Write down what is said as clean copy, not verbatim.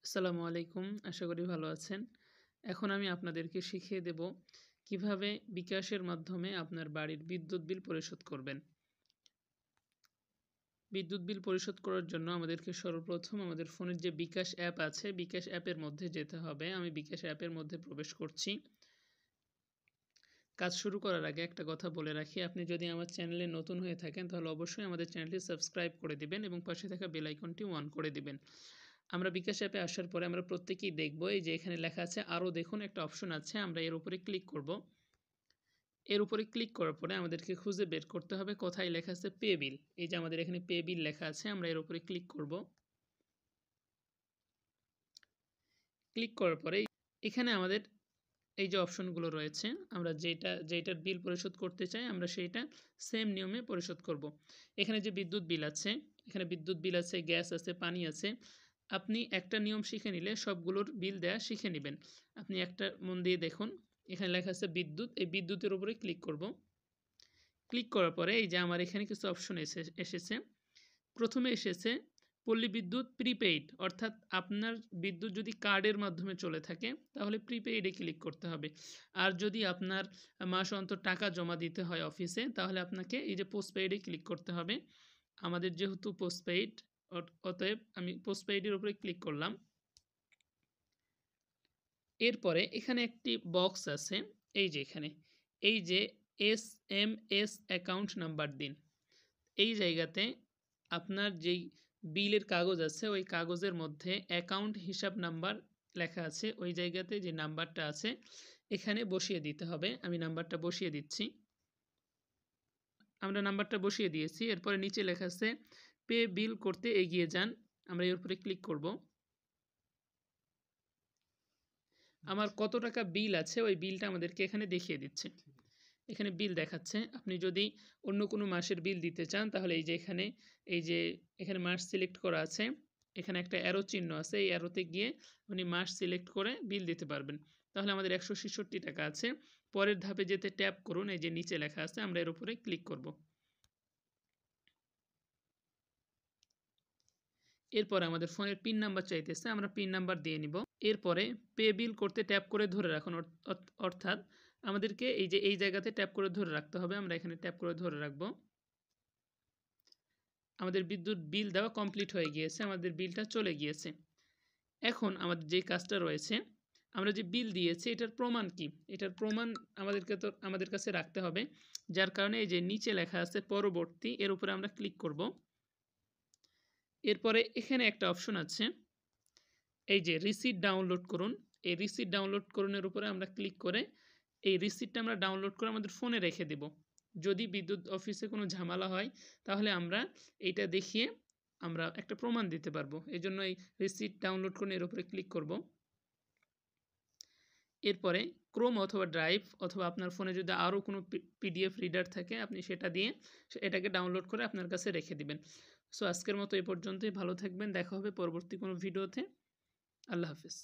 আসসালামু আলাইকুম। আশা করি ভালো আছেন। এখন আমি আপনাদেরকে শিখিয়ে দেব কিভাবে বিকাশের মাধ্যমে আপনার বাড়ির বিদ্যুৎ বিল পরিশোধ করবেন। বিদ্যুৎ বিল পরিশোধ করার জন্য আমাদেরকে সর্বপ্রথম আমাদের ফোনের যে বিকাশ অ্যাপ আছে, বিকাশ অ্যাপের মধ্যে যেতে হবে। আমি বিকাশ অ্যাপের মধ্যে প্রবেশ করছি। কাজ শুরু করার আগে একটা কথা বলে রাখি, আপনি যদি আমার চ্যানেলে নতুন হয়ে থাকেন তাহলে অবশ্যই আমাদের চ্যানেলটি সাবস্ক্রাইব করে দিবেন এবং পাশে থাকা বেল আইকনটি অন করে দিবেন। আমরা বিকাশ অ্যাপে আসার পরে আমরা প্রত্যেকেই দেখব এই যে এখানে লেখা আছে আরও দেখুন, একটা অপশন আছে, আমরা এর উপরে ক্লিক করব। এর উপরে ক্লিক করার পরে আমাদেরকে খুঁজে বের করতে হবে কোথায় লেখা আছে পে বিল। এই যে আমাদের এখানে পে বিল লেখা আছে, আমরা এর উপরে ক্লিক করব। ক্লিক করার পরে এখানে আমাদের এই যে অপশনগুলো রয়েছে, আমরা যেটার বিল পরিশোধ করতে চাই আমরা সেইটা সেম নিয়মে পরিশোধ করব। এখানে যে বিদ্যুৎ বিল আছে, এখানে বিদ্যুৎ বিল আছে, গ্যাস আছে, পানি আছে। আপনি একটা নিয়ম শিখে নিলে সবগুলোর বিল দেওয়া শিখে নেবেন। আপনি একটা মন দিয়ে দেখুন, এখানে লেখা আছে বিদ্যুৎ, এই বিদ্যুতের উপরে ক্লিক করব। ক্লিক করার পরে এই যে আমার এখানে কিছু অপশন এসেছে। প্রথমে এসেছে পল্লী বিদ্যুৎ প্রিপেইড, অর্থাৎ আপনার বিদ্যুৎ যদি কার্ডের মাধ্যমে চলে থাকে তাহলে প্রিপেইডে ক্লিক করতে হবে। আর যদি আপনার মাস অন্তর টাকা জমা দিতে হয় অফিসে তাহলে আপনাকে এই যে পোস্টপেইডে ক্লিক করতে হবে। আমাদের যেহেতু পোস্টপেইড, অতএব আমি পোস্টপেইডের উপরে ক্লিক করলাম। এরপরে এখানে একটি বক্স আছে, এই যে এখানে এই যে SMS অ্যাকাউন্ট নাম্বার দিন। এই জায়গাতে আপনার যেই বিলের কাগজ আছে ওই কাগজের মধ্যে অ্যাকাউন্ট হিসাব নাম্বার লেখা আছে, ওই জায়গাতে যে নাম্বারটা আছে এখানে বসিয়ে দিতে হবে। আমি নাম্বারটা বসিয়ে দিচ্ছি। আমরা নাম্বারটা বসিয়ে দিয়েছি। এরপরে নিচে লেখা আছে পে বিল করতে এগিয়ে যান, আমরা এর উপরে ক্লিক করব। আমার কত টাকা বিল আছে ওই বিলটা আমাদেরকে এখানে দেখিয়ে দিচ্ছে। এখানে বিল দেখাচ্ছে। আপনি যদি অন্য কোনো মাসের বিল দিতে চান তাহলে এখানে মাস সিলেক্ট করা আছে, এখানে একটা অ্যারো চিহ্ন আছে, এই অ্যারোতে গিয়ে আপনি মাস সিলেক্ট করে বিল দিতে পারবেন। তাহলে আমাদের 166 টাকা আছে। পরের ধাপে যেতে ট্যাপ করুন, এই যে নিচে লেখা আছে, আমরা এর উপরে ক্লিক করব। এরপরে আমাদের ফোনের পিন নাম্বার চাইতেছে, আমরা পিন নাম্বার দিয়ে নিব। এরপরে পে বিল করতে ট্যাপ করে ধরে রাখুন, অর্থাৎ আমাদেরকে এই জায়গাতে ট্যাপ করে ধরে রাখতে হবে। আমরা এখানে ট্যাপ করে ধরে রাখবো। আমাদের বিদ্যুৎ বিল দেওয়া কমপ্লিট হয়ে গিয়েছে, আমাদের বিলটা চলে গিয়েছে। এখন আমাদের যে কাজটা রয়েছে, আমরা যে বিল দিয়েছি এটার প্রমাণ কি, এটার প্রমাণ আমাদের কাছে রাখতে হবে। যার কারণে এই যে নিচে লেখা আছে পরবর্তী, এর উপরে আমরা ক্লিক করব। এরপরে এখানে একটা অপশন আছে, এই যে রিসিট ডাউনলোড করুন। এই রিসিট ডাউনলোড করুনের উপরে আমরা ক্লিক করে এই রিসিটটা আমরা ডাউনলোড করে আমাদের ফোনে রেখে দেব। যদি বিদ্যুৎ অফিসে কোনো ঝামেলা হয় তাহলে আমরা এইটা দেখিয়ে আমরা একটা প্রমাণ দিতে পারবো। এই জন্য এই রিসিট ডাউনলোড করুন এর উপরে ক্লিক করব। এরপরে ক্রোম অথবা ড্রাইভ অথবা আপনার ফোনে যদি আরও কোনো PDF রিডার থাকে আপনি সেটা দিয়ে এটাকে ডাউনলোড করে আপনার কাছে রেখে দিবেন। সো আজকের মতো এই পর্যন্তই। ভালো থাকবেন, দেখা হবে পরবর্তী কোনো ভিডিওতে। আল্লাহ হাফিজ।